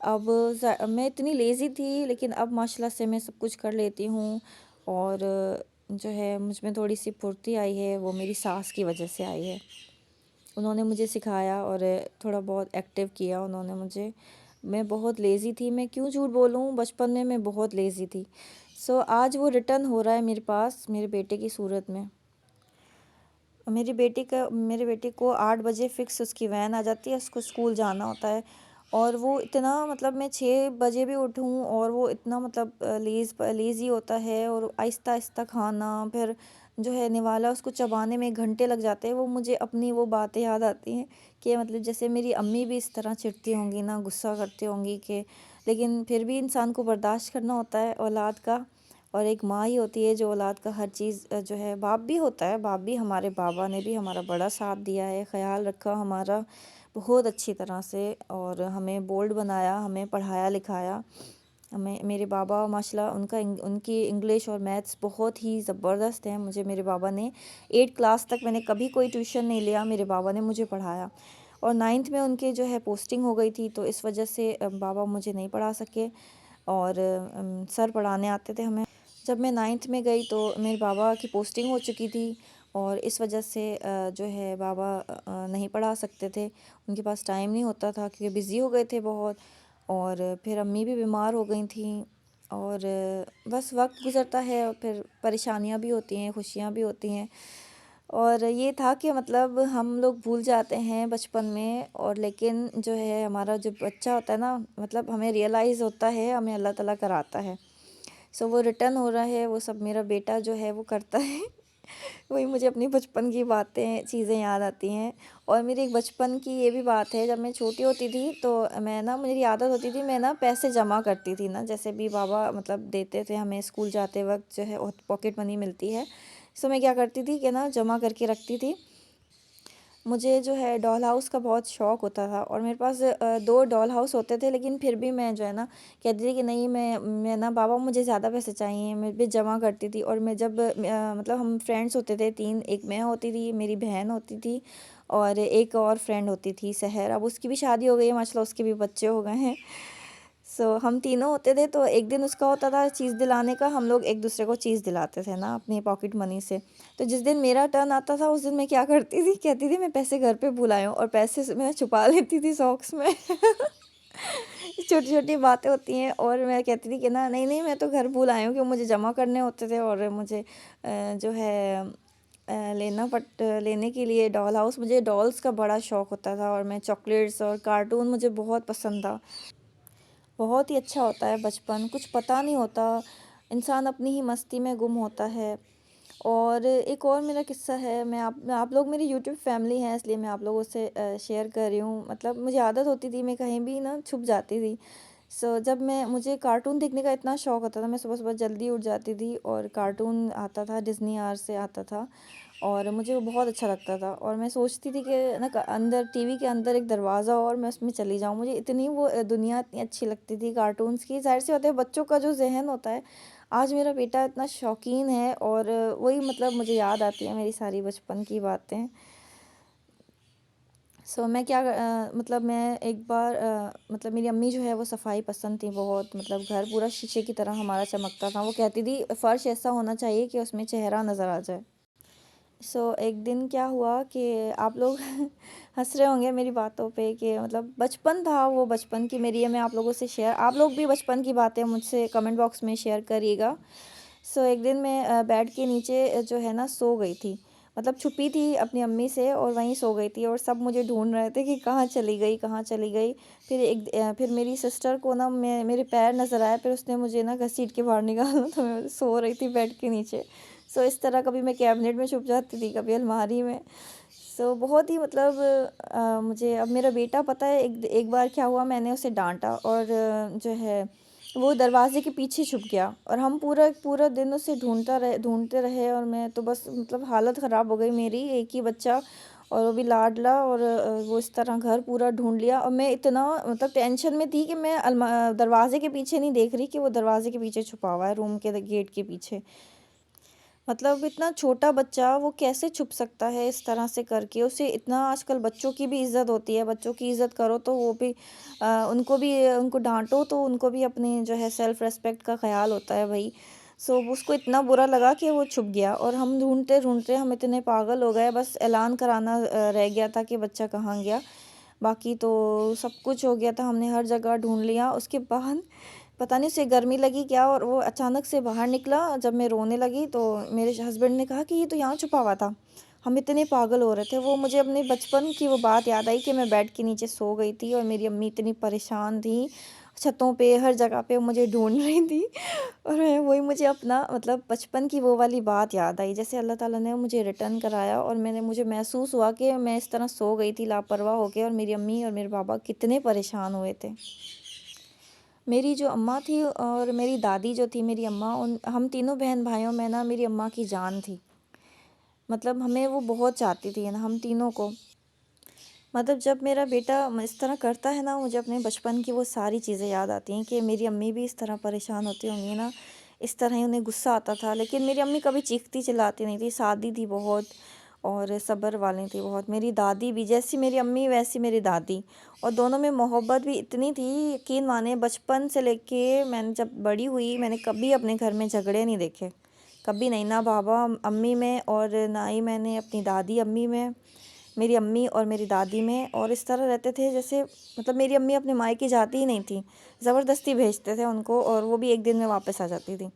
اب میں اتنی لیزی تھی، لیکن اب ماشاءاللہ سے میں سب کچھ کر لیتی ہوں، اور جو ہے مجھ میں تھوڑی سی پھرتی آئی ہے، وہ میری ساس کی وجہ سے آئی ہے۔ انہوں نے مجھے سکھایا اور تھوڑا بہت ایکٹیو کیا انہوں نے مجھے۔ میں بہت لیزی تھی، میں کیوں جھوٹ بولوں، بچپن میں بہت لیزی تھی۔ آج وہ ریٹرن ہو رہا ہے میرے پاس میرے بیٹے کی صورت میں۔ میرے بیٹے کو 8 بجے فکس اس کی وین آ جاتی ہے، اس کو اسکول جانا ہوتا ہے، اور وہ اتنا مطلب میں 6 بجے بھی اٹھوں اور وہ اتنا مطلب لیزی ہوتا ہے، اور آہستہ آہستہ کھانا، پھر جو ہے نوالا اس کو چبانے میں گھنٹے لگ جاتے ہیں۔ وہ مجھے اپنی وہ باتیں یاد آتی ہیں کہ مطلب جیسے میری امی بھی اس طرح چڑھتی ہوں گی نا، غصہ کرتی ہوں گی، کہ لیکن پھر بھی انسان کو برداشت کرنا ہوتا ہے اولاد کا، اور ایک ماں ہی ہوتی ہے جو اولاد کا ہر چیز جو ہے، باپ بھی ہوتا ہے، باپ بھی، ہمارے بابا نے بھی ہمارا بڑا ساتھ دیا ہے، خیال رکھا ہمارا بہت اچھی طرح سے، اور ہمیں بولڈ بنایا، ہمیں پڑھایا لکھایا۔ میرے بابا ماشاءاللہ ان کی انگلش اور میتھس بہت ہی زبردست ہیں۔ مجھے میرے بابا نے 8 کلاس تک میں نے کبھی کوئی ٹیوشن نہیں لیا، میرے بابا نے مجھے پڑھایا، اور 9 میں ان کے جو ہے پوسٹنگ ہو گئی تھی، تو اس وجہ سے بابا مجھے نہیں پڑھا سکے، اور سر پڑھانے آتے تھے ہمیں۔ جب میں 9 میں گئی تو میرے بابا کی پوسٹنگ ہو چکی تھی، اور اس وجہ سے جو ہے بابا نہیں پڑھا سکتے تھے، ان کے پاس ٹائم نہیں ہوتا تھا کیونکہ بزی ہو گئے تھے بہت، اور پھر امی بھی بیمار ہو گئی تھیں، اور بس وقت گزرتا ہے، اور پھر پریشانیاں بھی ہوتی ہیں، خوشیاں بھی ہوتی ہیں، اور یہ تھا کہ مطلب ہم لوگ بھول جاتے ہیں بچپن میں، اور لیکن جو ہے ہمارا جو بچہ ہوتا ہے نا، مطلب ہمیں ریئلائز ہوتا ہے، ہمیں اللہ تعالیٰ کراتا ہے۔ وہ ریٹرن ہو رہا ہے، وہ سب میرا بیٹا جو ہے وہ کرتا ہے۔ وہی مجھے اپنی بچپن کی باتیں چیزیں یاد آتی ہیں، اور میری ایک بچپن کی یہ بھی بات ہے، جب میں چھوٹی ہوتی تھی تو میں نا، میری عادت ہوتی تھی، میں نا پیسے جمع کرتی تھی نا، جیسے بھی بابا مطلب دیتے تھے ہمیں اسکول جاتے وقت جو ہے پاکٹ منی ملتی ہے، میں کیا کرتی تھی کہ نا جمع کر کے رکھتی تھی۔ مجھے جو ہے ڈال ہاؤس کا بہت شوق ہوتا تھا، اور میرے پاس 2 ڈال ہاؤس ہوتے تھے، لیکن پھر بھی میں جو ہے نا کہتی تھی کہ نہیں، میں نا بابا مجھے زیادہ پیسے چاہیے، میں بھی جمع کرتی تھی۔ اور میں جب مطلب ہم فرینڈس ہوتے تھے 3، ایک میں ہوتی تھی، میری بہن ہوتی تھی، اور ایک اور فرینڈ ہوتی تھی سحر، اب اس کی بھی شادی ہو گئی ہے ماشاءاللہ، اس کے بھی بچے ہو گئے ہیں۔ ہم تینوں ہوتے تھے، تو ایک دن اس کا ہوتا تھا چیز دلانے کا، ہم لوگ ایک دوسرے کو چیز دلاتے تھے نا اپنی پاکٹ منی سے۔ تو جس دن میرا ٹرن آتا تھا، اس دن میں کیا کرتی تھی، کہتی تھی میں پیسے گھر پہ بھول آئی ہوں، اور پیسے میں چھپا لیتی تھی ساکس میں۔ چھوٹی چھوٹی باتیں ہوتی ہیں، اور میں کہتی تھی کہ نا نہیں نہیں، میں تو گھر بھول آئی ہوں، کہ مجھے جمع کرنے ہوتے تھے، اور مجھے جو ہے لینے کے لیے ڈال ہاؤس، مجھے ڈالس کا بڑا شوق ہوتا تھا، اور میں چاکلیٹس اور کارٹون مجھے بہت پسند تھا۔ بہت ہی اچھا ہوتا ہے بچپن، کچھ پتہ نہیں ہوتا، انسان اپنی ہی مستی میں گم ہوتا ہے۔ اور ایک اور میرا قصہ ہے، آپ لوگ میری یوٹیوب فیملی ہیں، اس لیے میں آپ لوگوں سے شیئر کر رہی ہوں۔ مطلب مجھے عادت ہوتی تھی، میں کہیں بھی نا چھپ جاتی تھی۔ جب مجھے کارٹون دیکھنے کا اتنا شوق ہوتا تھا، میں صبح صبح جلدی اٹھ جاتی تھی، اور کارٹون آتا تھا ڈزنی آر سے آتا تھا، اور مجھے وہ بہت اچھا لگتا تھا، اور میں سوچتی تھی کہ نا اندر ٹی وی کے اندر ایک دروازہ ہو، اور میں اس میں چلی جاؤں۔ مجھے اتنی وہ دنیا اتنی اچھی لگتی تھی کارٹونز کی۔ ظاہر سی بات ہے، بچوں کا جو ذہن ہوتا ہے، آج میرا بیٹا اتنا شوقین ہے، اور وہی مطلب مجھے یاد آتی ہیں میری ساری بچپن کی باتیں۔ میں کیا مطلب میں ایک بار مطلب میری امی جو ہے وہ صفائی پسند تھی بہت، مطلب گھر پورا شیشے کی طرح ہمارا چمکتا تھا، وہ کہتی تھی فرش ایسا ہونا چاہیے کہ اس میں چہرہ نظر آ جائے۔ ایک دن کیا ہوا کہ آپ لوگ ہنس رہے ہوں گے میری باتوں پہ، کہ مطلب بچپن تھا وہ، بچپن کی میری ہے، میں آپ لوگوں سے آپ لوگ بھی بچپن کی باتیں مجھ سے کمنٹ باکس میں شیئر کریے گا۔ ایک دن میں بیڈ کے نیچے جو ہے نا سو گئی تھی، مطلب چھپی تھی اپنی امی سے، اور وہیں سو گئی تھی، اور سب مجھے ڈھونڈ رہے تھے کہ کہاں چلی گئی کہاں چلی گئی۔ پھر میری سسٹر کو نا میرے پیر نظر آئے، پھر اس نے مجھے نا گھسیٹ کے باہر نکالا، تو میں سو رہی تھی بیڈ کے نیچے۔ اس طرح کبھی میں کیبنٹ میں چھپ جاتی تھی، کبھی الماری میں۔ بہت ہی مطلب مجھے اب میرا بیٹا پتہ ہے ایک بار کیا ہوا، میں نے اسے ڈانٹا، اور جو ہے وہ دروازے کے پیچھے چھپ گیا، اور ہم پورا دن اسے ڈھونڈتے رہے، اور میں تو بس مطلب حالت خراب ہو گئی میری، ایک ہی بچہ اور وہ بھی لاڈلا، اور وہ اس طرح گھر پورا ڈھونڈ لیا، اور میں اتنا مطلب ٹینشن میں تھی کہ میں دروازے کے پیچھے نہیں دیکھ رہی کہ وہ دروازے کے پیچھے چھپا ہوا ہے، روم کے گیٹ کے پیچھے۔ مطلب اتنا چھوٹا بچہ وہ کیسے چھپ سکتا ہے اس طرح سے کر کے؟ اسے اتنا، آج کل بچوں کی بھی عزت ہوتی ہے، بچوں کی عزت کرو تو وہ بھی ان کو ڈانٹو تو ان کو بھی اپنی جو ہے سیلف ریسپیکٹ کا خیال ہوتا ہے بھائی. سو اس کو اتنا برا لگا کہ وہ چھپ گیا، اور ہم ڈھونڈتے ڈھونڈتے ہم اتنے پاگل ہو گئے، بس اعلان کرانا رہ گیا تھا کہ بچہ کہاں گیا. باقی تو سب کچھ ہو گیا تھا، ہم نے ہر جگہ ڈھونڈ لیا. اس کے بعد پتہ نہیں اسے گرمی لگی کیا، اور وہ اچانک سے باہر نکلا. جب میں رونے لگی تو میرے ہسبینڈ نے کہا کہ یہ تو یہاں چھپا ہوا تھا. ہم اتنے پاگل ہو رہے تھے. وہ مجھے اپنے بچپن کی وہ بات یاد آئی کہ میں بیڈ کے نیچے سو گئی تھی اور میری امی اتنی پریشان تھیں، چھتوں پہ ہر جگہ پہ مجھے ڈھونڈ رہی تھی. اور وہی مجھے اپنا مطلب بچپن کی وہ والی بات یاد آئی، جیسے اللہ تعالیٰ نے مجھے ریٹرن کرایا، اور مجھے محسوس ہوا کہ میں اس طرح سو گئی تھی لاپرواہ ہو کے، اور میری امی اور میرے بابا کتنے پریشان ہوئے تھے. میری جو اماں تھی اور میری دادی جو تھی، میری اماں، ہم تینوں بہن بھائیوں میں نا میری اماں کی جان تھی. مطلب ہمیں وہ بہت چاہتی تھی نا، ہم تینوں کو. مطلب جب میرا بیٹا اس طرح کرتا ہے نا، مجھے اپنے بچپن کی وہ ساری چیزیں یاد آتی ہیں کہ میری امی بھی اس طرح پریشان ہوتی ہوں گی نا، اس طرح ہی انہیں غصہ آتا تھا. لیکن میری امی کبھی چیختی چلاتی نہیں تھی، سادی تھی بہت، اور صبر والی تھی بہت. میری دادی بھی جیسی میری امی ویسی میری دادی، اور دونوں میں محبت بھی اتنی تھی، یقین مانے بچپن سے لے کے میں نے جب بڑی ہوئی میں نے کبھی اپنے گھر میں جھگڑے نہیں دیکھے، کبھی نہیں، نہ بابا امی میں اور نہ ہی میں نے اپنی دادی امی میں، میری امی اور میری دادی میں. اور اس طرح رہتے تھے جیسے مطلب میری امی اپنے مائکے جاتی ہی نہیں تھیں، زبردستی بھیجتے تھے ان کو، اور وہ بھی ایک دن میں واپس آ جاتی تھی،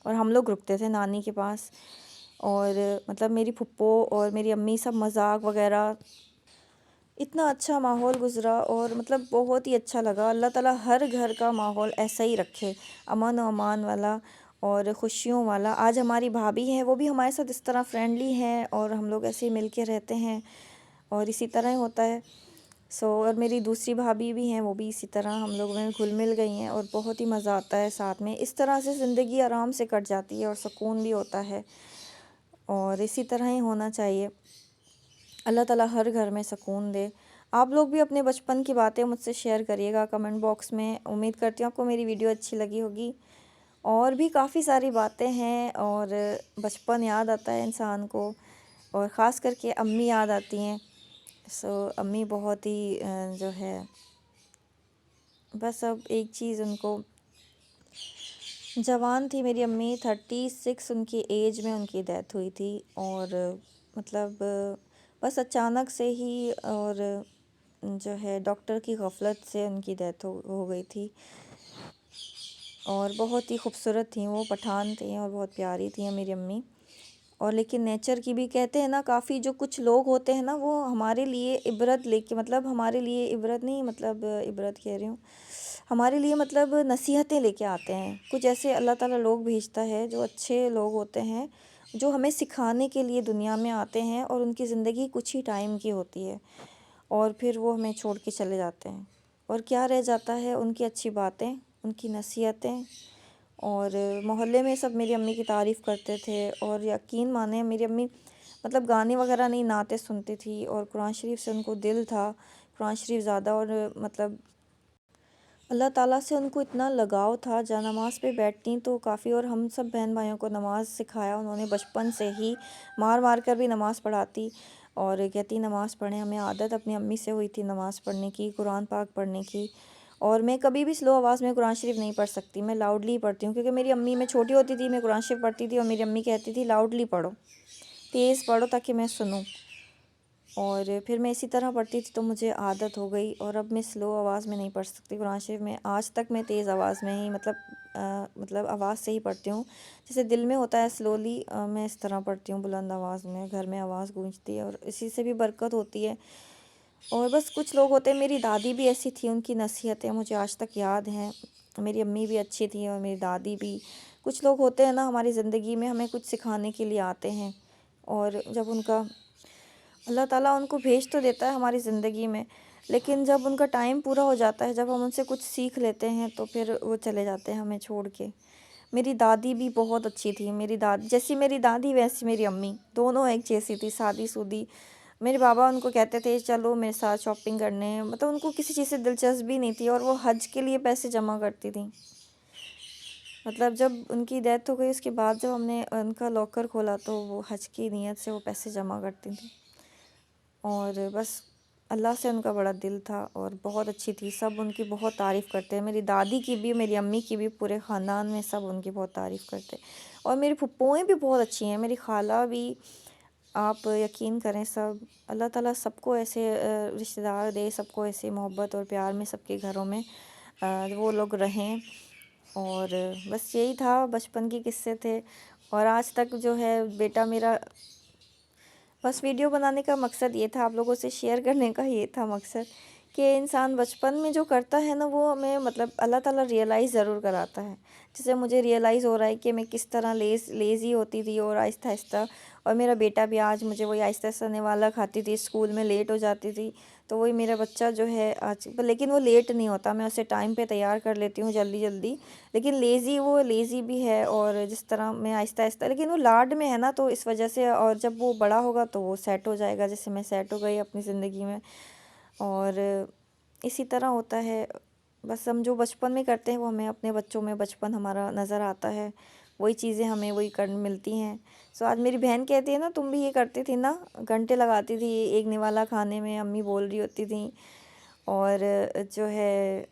اور ہم لوگ رکتے تھے نانی کے پاس. اور مطلب میری پھپھو اور میری امی سب مذاق وغیرہ، اتنا اچھا ماحول گزرا، اور مطلب بہت ہی اچھا لگا. اللہ تعالیٰ ہر گھر کا ماحول ایسا ہی رکھے، امن و امان والا اور خوشیوں والا. آج ہماری بھابھی ہیں، وہ بھی ہمارے ساتھ اس طرح فرینڈلی ہیں، اور ہم لوگ ایسے ہی مل کے رہتے ہیں، اور اسی طرح ہی ہوتا ہے. اور میری دوسری بھابھی بھی ہیں، وہ بھی اسی طرح ہم لوگ میں گھل مل گئی ہیں، اور بہت ہی مزہ آتا ہے ساتھ میں. اس طرح سے زندگی آرام سے کٹ جاتی ہے، اور سکون بھی ہوتا ہے، اور اسی طرح ہی ہونا چاہیے. اللہ تعالیٰ ہر گھر میں سکون دے. آپ لوگ بھی اپنے بچپن کی باتیں مجھ سے شیئر کریے گا کمنٹ باکس میں. امید کرتی ہوں آپ کو میری ویڈیو اچھی لگی ہوگی. اور بھی کافی ساری باتیں ہیں، اور بچپن یاد آتا ہے انسان کو، اور خاص کر کے امی یاد آتی ہیں. امی بہت ہی جو ہے، بس اب ایک چیز ان کو، جوان تھی میری امی، 36 ان کی ایج میں ان کی ڈیتھ ہوئی تھی. اور مطلب بس اچانک سے ہی، اور جو ہے ڈاکٹر کی غفلت سے ان کی ڈیتھ ہو گئی تھی. اور بہت ہی خوبصورت تھیں وہ، پٹھان تھیں اور بہت پیاری تھیں میری امی. اور لیکن نیچر کی بھی کہتے ہیں نا، کافی جو کچھ لوگ ہوتے ہیں نا، وہ ہمارے لیے عبرت لے کے، مطلب ہمارے لیے عبرت نہیں، مطلب عبرت کہہ رہی ہوں، ہمارے لیے مطلب نصیحتیں لے کے آتے ہیں. کچھ ایسے اللہ تعالیٰ لوگ بھیجتا ہے جو اچھے لوگ ہوتے ہیں، جو ہمیں سکھانے کے لیے دنیا میں آتے ہیں، اور ان کی زندگی کچھ ہی ٹائم کی ہوتی ہے، اور پھر وہ ہمیں چھوڑ کے چلے جاتے ہیں. اور کیا رہ جاتا ہے؟ ان کی اچھی باتیں، ان کی نصیحتیں. اور محلے میں سب میری امی کی تعریف کرتے تھے. اور یقین مانیں میری امی مطلب گانے وغیرہ نہیں، نعتیں سنتی تھی، اور قرآن شریف سے ان کو دل تھا، قرآن شریف زیادہ. اور مطلب اللہ تعالیٰ سے ان کو اتنا لگاؤ تھا، جا نماز پہ بیٹھتی تو کافی. اور ہم سب بہن بھائیوں کو نماز سکھایا انہوں نے بچپن سے ہی، مار مار کر بھی نماز پڑھاتی، اور کہتی نماز پڑھیں. ہمیں عادت اپنی امی سے ہوئی تھی نماز پڑھنے کی، قرآن پاک پڑھنے کی. اور میں کبھی بھی سلو آواز میں قرآن شریف نہیں پڑھ سکتی، میں لاؤڈلی ہی پڑھتی ہوں، کیونکہ میری امی، میں چھوٹی ہوتی تھی میں قرآن شریف پڑھتی تھی، اور میری امی کہتی تھی لاؤڈلی پڑھو، تیز پڑھو تاکہ میں سنوں. اور پھر میں اسی طرح پڑھتی تھی تو مجھے عادت ہو گئی. اور اب میں سلو آواز میں نہیں پڑھ سکتی قرآن شریف. میں آج تک میں تیز آواز میں ہی مطلب آواز سے ہی پڑھتی ہوں، جیسے دل میں ہوتا ہے سلولی، میں اس طرح پڑھتی ہوں بلند آواز میں، گھر میں آواز گونجتی ہے، اور اسی سے بھی برکت ہوتی ہے. اور بس کچھ لوگ ہوتے ہیں، میری دادی بھی ایسی تھی، ان کی نصیحتیں مجھے آج تک یاد ہیں. میری امی بھی اچھی تھیں، اور میری دادی بھی. کچھ لوگ ہوتے ہیں نا ہماری زندگی میں، ہمیں کچھ سکھانے کے لیے آتے ہیں، اور جب ان کا، اللہ تعالیٰ ان کو بھیج تو دیتا ہے ہماری زندگی میں، لیکن جب ان کا ٹائم پورا ہو جاتا ہے، جب ہم ان سے کچھ سیکھ لیتے ہیں تو پھر وہ چلے جاتے ہیں ہمیں چھوڑ کے. میری دادی بھی بہت اچھی تھی. میری دادی جیسی میری دادی ویسی میری امی، دونوں ایک جیسی تھی، سادی سودی. میرے بابا ان کو کہتے تھے چلو میرے ساتھ شاپنگ کرنے، مطلب ان کو کسی چیز سے دلچسپی نہیں تھی، اور وہ حج کے لیے پیسے جمع کرتی تھیں. مطلب جب ان کی ڈیتھ ہو گئی اس کے بعد جب ہم نے ان کا لاکر کھولا تو وہ حج کی نیت سے وہ پیسے جمع کرتی تھیں، اور بس اللہ سے ان کا بڑا دل تھا اور بہت اچھی تھی، سب ان کی بہت تعریف کرتے ہیں، میری دادی کی بھی، میری امی کی بھی، پورے خاندان میں سب ان کی بہت تعریف کرتے ہیں، اور میری پھپھوئیں بھی بہت اچھی ہیں، میری خالہ بھی، آپ یقین کریں سب، اللہ تعالیٰ سب کو ایسے رشتہ دار دے، سب کو ایسے محبت اور پیار میں سب کے گھروں میں وہ لوگ رہیں، اور بس یہی تھا، بچپن کے قصے تھے، اور آج تک جو ہے بیٹا میرا، بس ویڈیو بنانے کا مقصد یہ تھا، آپ لوگوں سے شیئر کرنے کا یہ تھا مقصد، کہ انسان بچپن میں جو کرتا ہے نا وہ ہمیں مطلب اللہ تعالیٰ ریئلائز ضرور کراتا ہے، جیسے مجھے ریئلائز ہو رہا ہے کہ میں کس طرح لیزی ہوتی تھی، اور آہستہ آہستہ، اور میرا بیٹا بھی آج مجھے وہی آہستہ آہستہ نوالا کھاتی تھی، اسکول میں لیٹ ہو جاتی تھی، تو وہی میرا بچہ جو ہے آج، لیکن وہ لیٹ نہیں ہوتا، میں اسے ٹائم پہ تیار کر لیتی ہوں جلدی جلدی، لیکن وہ لیزی بھی ہے، اور جس طرح میں آہستہ آہستہ، لیکن وہ لاڈ میں ہے نا تو اس وجہ سے، اور جب وہ بڑا ہوگا تو وہ سیٹ ہو جائے گا، جیسے میں سیٹ ہو گئی اپنی زندگی میں، اور اسی طرح ہوتا ہے، بس ہم جو بچپن میں کرتے ہیں وہ ہمیں اپنے بچوں میں بچپن ہمارا نظر آتا ہے، وہی چیزیں ہمیں وہی ملتی ہیں، سو آج میری بہن کہتی ہے نا تم بھی یہ کرتی تھی نا، گھنٹے لگاتی تھی ایک نوالا کھانے میں، امی بول رہی ہوتی تھیں، اور جو ہے،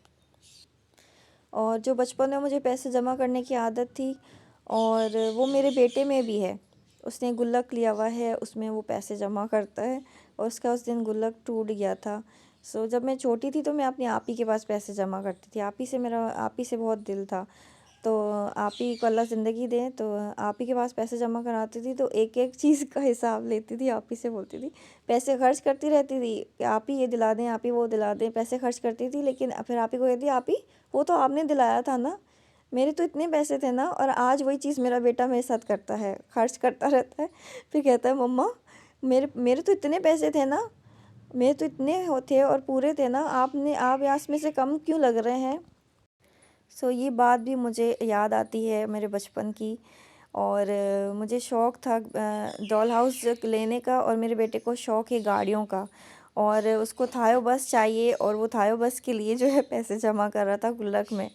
اور جو بچپن میں مجھے پیسے جمع کرنے کی عادت تھی، اور وہ میرے بیٹے میں بھی ہے، اس نے گلک لیا ہوا ہے، اس میں وہ پیسے جمع کرتا ہے، اور اس کا اس دن گلک ٹوٹ گیا تھا، سو جب میں چھوٹی تھی تو میں اپنی آپی کے پاس پیسے جمع کرتی تھی، آپی سے بہت دل تھا، تو آپی کو اللہ زندگی دیں، تو آپی کے پاس پیسے جمع کراتی تھی، تو ایک ایک چیز کا حساب لیتی تھی، آپی سے بولتی تھی، پیسے خرچ کرتی رہتی تھی کہ آپی یہ دلا دیں، آپی وہ دلا دیں، پیسے خرچ کرتی تھی، لیکن پھر آپی کو کہتی آپی وہ تو آپ نے دلایا تھا نا، میرے تو اتنے پیسے تھے نا، اور آج وہی چیز میرا بیٹا میرے ساتھ کرتا ہے، خرچ کرتا رہتا ہے، پھر کہتا ہے مما میرے تو اتنے پیسے تھے نا، میرے تو اتنے تھے اور پورے تھے نا، آپ اس میں سے کم کیوں لگ رہے ہیں؟ سو یہ بات بھی مجھے یاد آتی ہے میرے بچپن کی، اور مجھے شوق تھا ڈول ہاؤس لینے کا، اور میرے بیٹے کو شوق ہے گاڑیوں کا، اور اس کو تھایو بس چاہیے، اور وہ تھایو بس کے لیے جو ہے پیسے جمع کر رہا تھا گلک میں،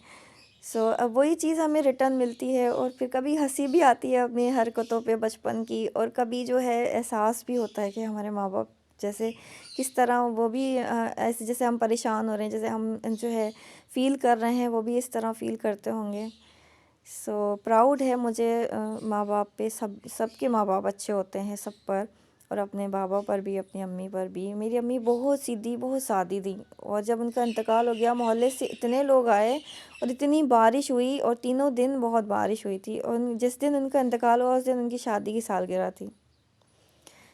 سو اب وہی چیز ہمیں ریٹرن ملتی ہے، اور پھر کبھی ہنسی بھی آتی ہے اپنی حرکتوں پہ بچپن کی، اور کبھی جو ہے احساس بھی ہوتا ہے کہ ہمارے ماں باپ جیسے کس طرح وہ بھی ایسے جیسے ہم پریشان ہو رہے ہیں، جیسے ہم جو ہے فیل کر رہے ہیں، وہ بھی اس طرح فیل کرتے ہوں گے، سو پراؤڈ ہے مجھے ماں باپ پہ، سب کے ماں باپ اچھے ہوتے ہیں سب پر، اور اپنے بابا پر بھی، اپنی امی پر بھی، میری امی بہت سیدھی، بہت سادی تھی، اور جب ان کا انتقال ہو گیا محلے سے اتنے لوگ آئے، اور اتنی بارش ہوئی، اور تینوں دن بہت بارش ہوئی تھی، اور جس دن ان کا انتقال ہوا اس دن ان کی شادی کی سالگرہ تھی،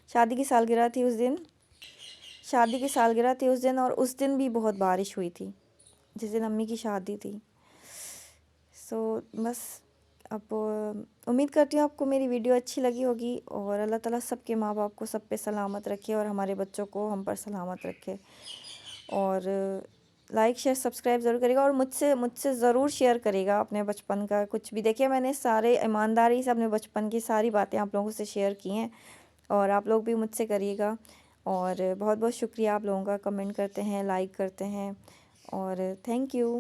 شادی کی سالگرہ تھی اس دن، اور اس دن بھی بہت بارش ہوئی تھی جس دن امی کی شادی تھی، سو بس اب امید کرتی ہوں آپ کو میری ویڈیو اچھی لگی ہوگی، اور اللہ تعالیٰ سب کے ماں باپ کو سب پہ سلامت رکھے، اور ہمارے بچوں کو ہم پر سلامت رکھے، اور لائک شیئر سبسکرائب ضرور کرے گا، اور مجھ سے ضرور شیئر کرے گا اپنے بچپن کا کچھ بھی، دیکھیے میں نے سارے ایمانداری سے اپنے بچپن کی ساری باتیں آپ لوگوں سے شیئر کی ہیں، اور آپ لوگ بھی مجھ سے کریے گا، اور بہت بہت شکریہ آپ لوگوں کا، کمنٹ کرتے ہیں، لائک کرتے ہیں، اور تھینک یو۔